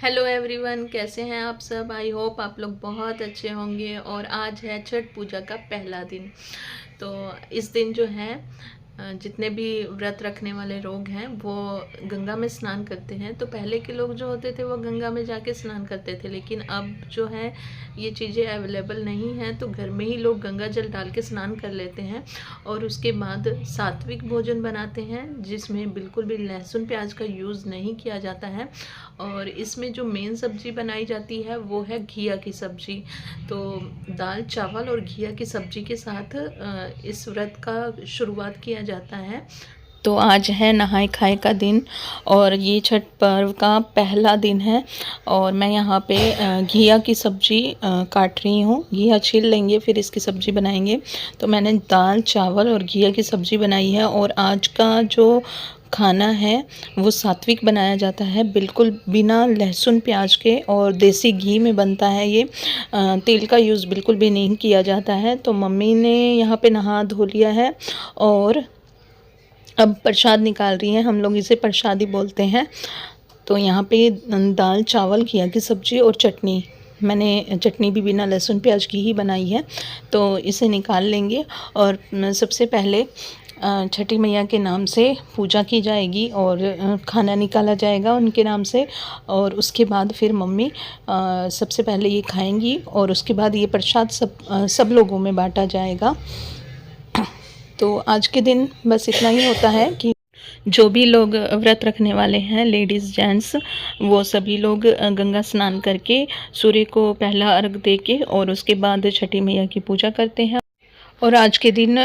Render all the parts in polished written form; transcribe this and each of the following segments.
Hello everyone, कैसे हैं आप सब। आई होप आप लोग बहुत अच्छे होंगे। और आज है छठ पूजा का पहला दिन। तो इस दिन जो है जितने भी व्रत रखने वाले लोग हैं वो गंगा में स्नान करते हैं। तो पहले के लोग जो होते थे वो गंगा में जाके स्नान करते थे, लेकिन अब जो है ये चीज़ें अवेलेबल नहीं हैं, तो घर में ही लोग गंगा जल डाल के स्नान कर लेते हैं। और उसके बाद सात्विक भोजन बनाते हैं जिसमें बिल्कुल भी लहसुन प्याज का यूज़ नहीं किया जाता है। और इसमें जो मेन सब्ज़ी बनाई जाती है वो है घिया की सब्ज़ी। तो दाल चावल और घिया की सब्ज़ी के साथ इस व्रत का शुरुआत किया जाता है। तो आज है नहाय खाए का दिन और ये छठ पर्व का पहला दिन है। और मैं यहाँ पे घिया की सब्ज़ी काट रही हूँ। घिया छील लेंगे फिर इसकी सब्ज़ी बनाएंगे। तो मैंने दाल चावल और घिया की सब्ज़ी बनाई है। और आज का जो खाना है वो सात्विक बनाया जाता है, बिल्कुल बिना लहसुन प्याज के, और देसी घी में बनता है ये। तेल का यूज़ बिल्कुल भी नहीं किया जाता है। तो मम्मी ने यहाँ पे नहा धो लिया है और अब प्रसाद निकाल रही हैं। हम लोग इसे प्रसादी बोलते हैं। तो यहाँ पे दाल चावल घिया की सब्ज़ी और चटनी, मैंने चटनी भी बिना लहसुन प्याज की ही बनाई है। तो इसे निकाल लेंगे और सबसे पहले छठी मैया के नाम से पूजा की जाएगी और खाना निकाला जाएगा उनके नाम से। और उसके बाद फिर मम्मी सबसे पहले ये खाएंगी और उसके बाद ये प्रसाद सब लोगों में बांटा जाएगा। तो आज के दिन बस इतना ही होता है कि जो भी लोग व्रत रखने वाले हैं, लेडीज़ जेंट्स, वो सभी लोग गंगा स्नान करके सूर्य को पहला अर्घ दे के और उसके बाद छठी मैया की पूजा करते हैं। और आज के दिन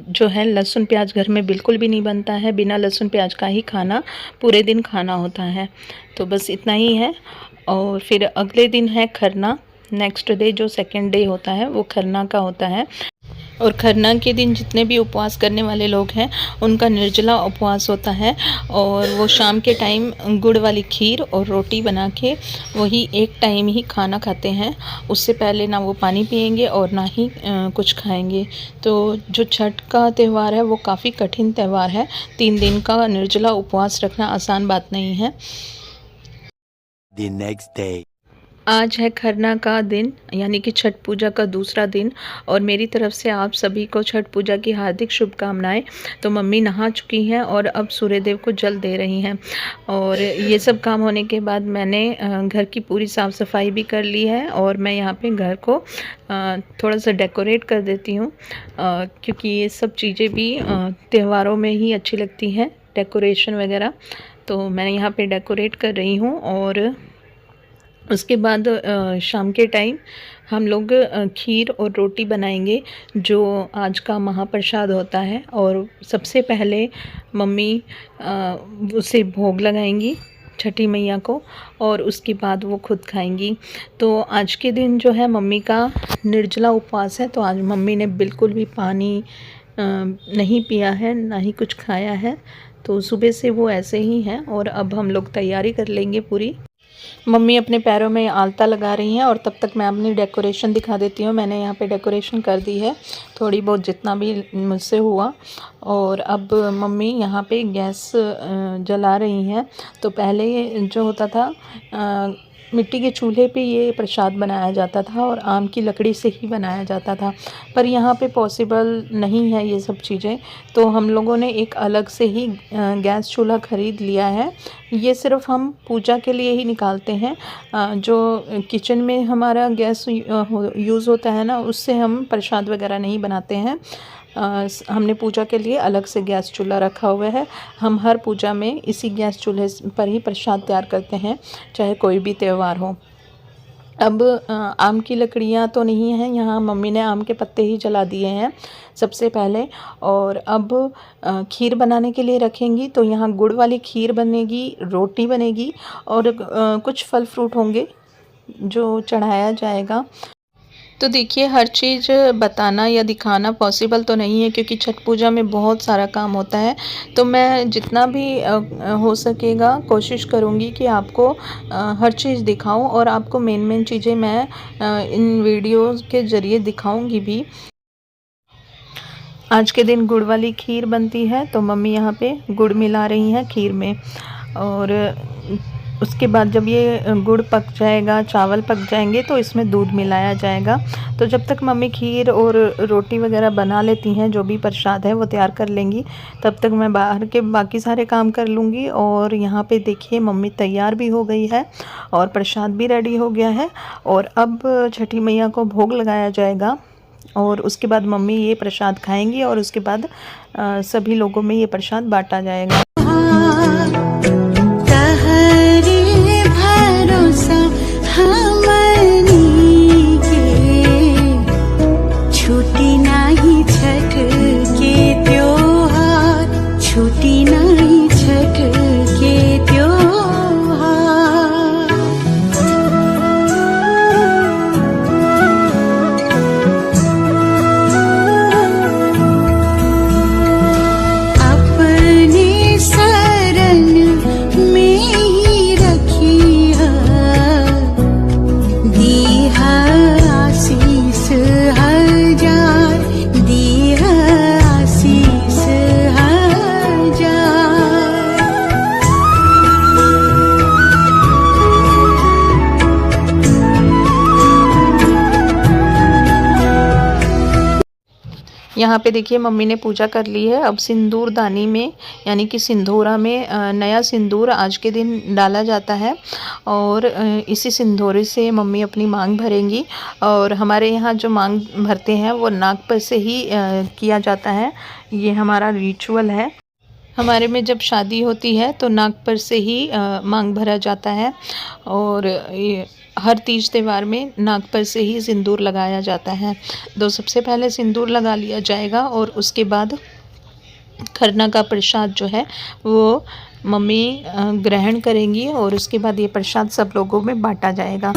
जो है लहसुन प्याज घर में बिल्कुल भी नहीं बनता है। बिना लहसुन प्याज का ही खाना पूरे दिन खाना होता है। तो बस इतना ही है। और फिर अगले दिन है खरना। नेक्स्ट डे जो सेकंड डे होता है वो खरना का होता है। और खरना के दिन जितने भी उपवास करने वाले लोग हैं उनका निर्जला उपवास होता है। और वो शाम के टाइम गुड़ वाली खीर और रोटी बना के वही एक टाइम ही खाना खाते हैं। उससे पहले ना वो पानी पिएंगे और ना ही कुछ खाएंगे। तो जो छठ का त्यौहार है वो काफ़ी कठिन त्यौहार है। 3 दिन का निर्जला उपवास रखना आसान बात नहीं है। The next day. आज है खरना का दिन, यानी कि छठ पूजा का दूसरा दिन। और मेरी तरफ से आप सभी को छठ पूजा की हार्दिक शुभकामनाएं। तो मम्मी नहा चुकी हैं और अब सूर्यदेव को जल दे रही हैं। और ये सब काम होने के बाद मैंने घर की पूरी साफ़ सफाई भी कर ली है। और मैं यहाँ पे घर को थोड़ा सा डेकोरेट कर देती हूँ, क्योंकि ये सब चीज़ें भी त्योहारों में ही अच्छी लगती हैं, डेकोरेशन वगैरह। तो मैं यहाँ पे डेकोरेट कर रही हूँ। और उसके बाद शाम के टाइम हम लोग खीर और रोटी बनाएंगे जो आज का महाप्रसाद होता है। और सबसे पहले मम्मी उसे भोग लगाएंगी छठी मैया को और उसके बाद वो खुद खाएंगी। तो आज के दिन जो है मम्मी का निर्जला उपवास है। तो आज मम्मी ने बिल्कुल भी पानी नहीं पिया है, ना ही कुछ खाया है। तो सुबह से वो ऐसे ही हैं। और अब हम लोग तैयारी कर लेंगे पूरी। मम्मी अपने पैरों में आलता लगा रही हैं और तब तक मैं अपनी डेकोरेशन दिखा देती हूँ। मैंने यहाँ पे डेकोरेशन कर दी है थोड़ी बहुत, जितना भी मुझसे हुआ। और अब मम्मी यहाँ पे गैस जला रही हैं। तो पहले जो होता था मिट्टी के चूल्हे पे ये प्रसाद बनाया जाता था और आम की लकड़ी से ही बनाया जाता था। पर यहाँ पे पॉसिबल नहीं है ये सब चीज़ें। तो हम लोगों ने एक अलग से ही गैस चूल्हा ख़रीद लिया है। ये सिर्फ हम पूजा के लिए ही निकालते हैं। जो किचन में हमारा गैस यूज़ होता है ना, उससे हम प्रसाद वगैरह नहीं बनाते हैं। हमने पूजा के लिए अलग से गैस चूल्हा रखा हुआ है। हम हर पूजा में इसी गैस चूल्हे पर ही प्रसाद तैयार करते हैं, चाहे कोई भी त्यौहार हो। अब आम की लकड़ियाँ तो नहीं हैं यहाँ, मम्मी ने आम के पत्ते ही जला दिए हैं सबसे पहले। और अब खीर बनाने के लिए रखेंगी। तो यहाँ गुड़ वाली खीर बनेगी, रोटी बनेगी और कुछ फल फ्रूट होंगे जो चढ़ाया जाएगा। तो देखिए, हर चीज़ बताना या दिखाना पॉसिबल तो नहीं है क्योंकि छठ पूजा में बहुत सारा काम होता है। तो मैं जितना भी हो सकेगा कोशिश करूँगी कि आपको हर चीज़ दिखाऊं और आपको मेन चीज़ें मैं इन वीडियोस के ज़रिए दिखाऊंगी भी। आज के दिन गुड़ वाली खीर बनती है। तो मम्मी यहाँ पे गुड़ मिला रही हैं खीर में। और उसके बाद जब ये गुड़ पक जाएगा, चावल पक जाएंगे तो इसमें दूध मिलाया जाएगा। तो जब तक मम्मी खीर और रोटी वगैरह बना लेती हैं, जो भी प्रसाद है वो तैयार कर लेंगी, तब तक मैं बाहर के बाकी सारे काम कर लूँगी। और यहाँ पे देखिए मम्मी तैयार भी हो गई है और प्रसाद भी रेडी हो गया है। और अब छठी मैया को भोग लगाया जाएगा और उसके बाद मम्मी ये प्रसाद खाएंगी और उसके बाद सभी लोगों में ये प्रसाद बांटा जाएगा। यहाँ पे देखिए मम्मी ने पूजा कर ली है। अब सिंदूर दानी में यानी कि सिंदूरा में नया सिंदूर आज के दिन डाला जाता है और इसी सिंदूर से मम्मी अपनी मांग भरेंगी। और हमारे यहाँ जो मांग भरते हैं वो नाक पर से ही किया जाता है, ये हमारा रिचुअल है। हमारे में जब शादी होती है तो नाक पर से ही मांग भरा जाता है और हर तीज त्यौहार में नाक पर से ही सिंदूर लगाया जाता है। तो सबसे पहले सिंदूर लगा लिया जाएगा और उसके बाद खरना का प्रसाद जो है वो मम्मी ग्रहण करेंगी और उसके बाद ये प्रसाद सब लोगों में बांटा जाएगा।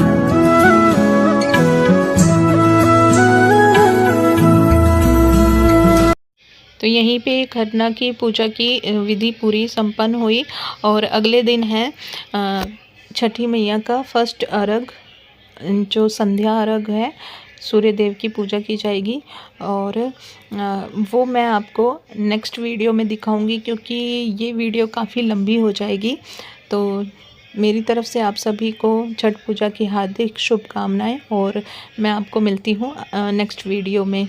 तो यहीं पे खरना की पूजा की विधि पूरी संपन्न हुई और अगले दिन है छठी मैया का फर्स्ट अर्घ, जो संध्या अर्घ है, सूर्य देव की पूजा की जाएगी। और वो मैं आपको नेक्स्ट वीडियो में दिखाऊंगी क्योंकि ये वीडियो काफ़ी लंबी हो जाएगी। तो मेरी तरफ से आप सभी को छठ पूजा की हार्दिक शुभकामनाएं और मैं आपको मिलती हूँ नेक्स्ट वीडियो में।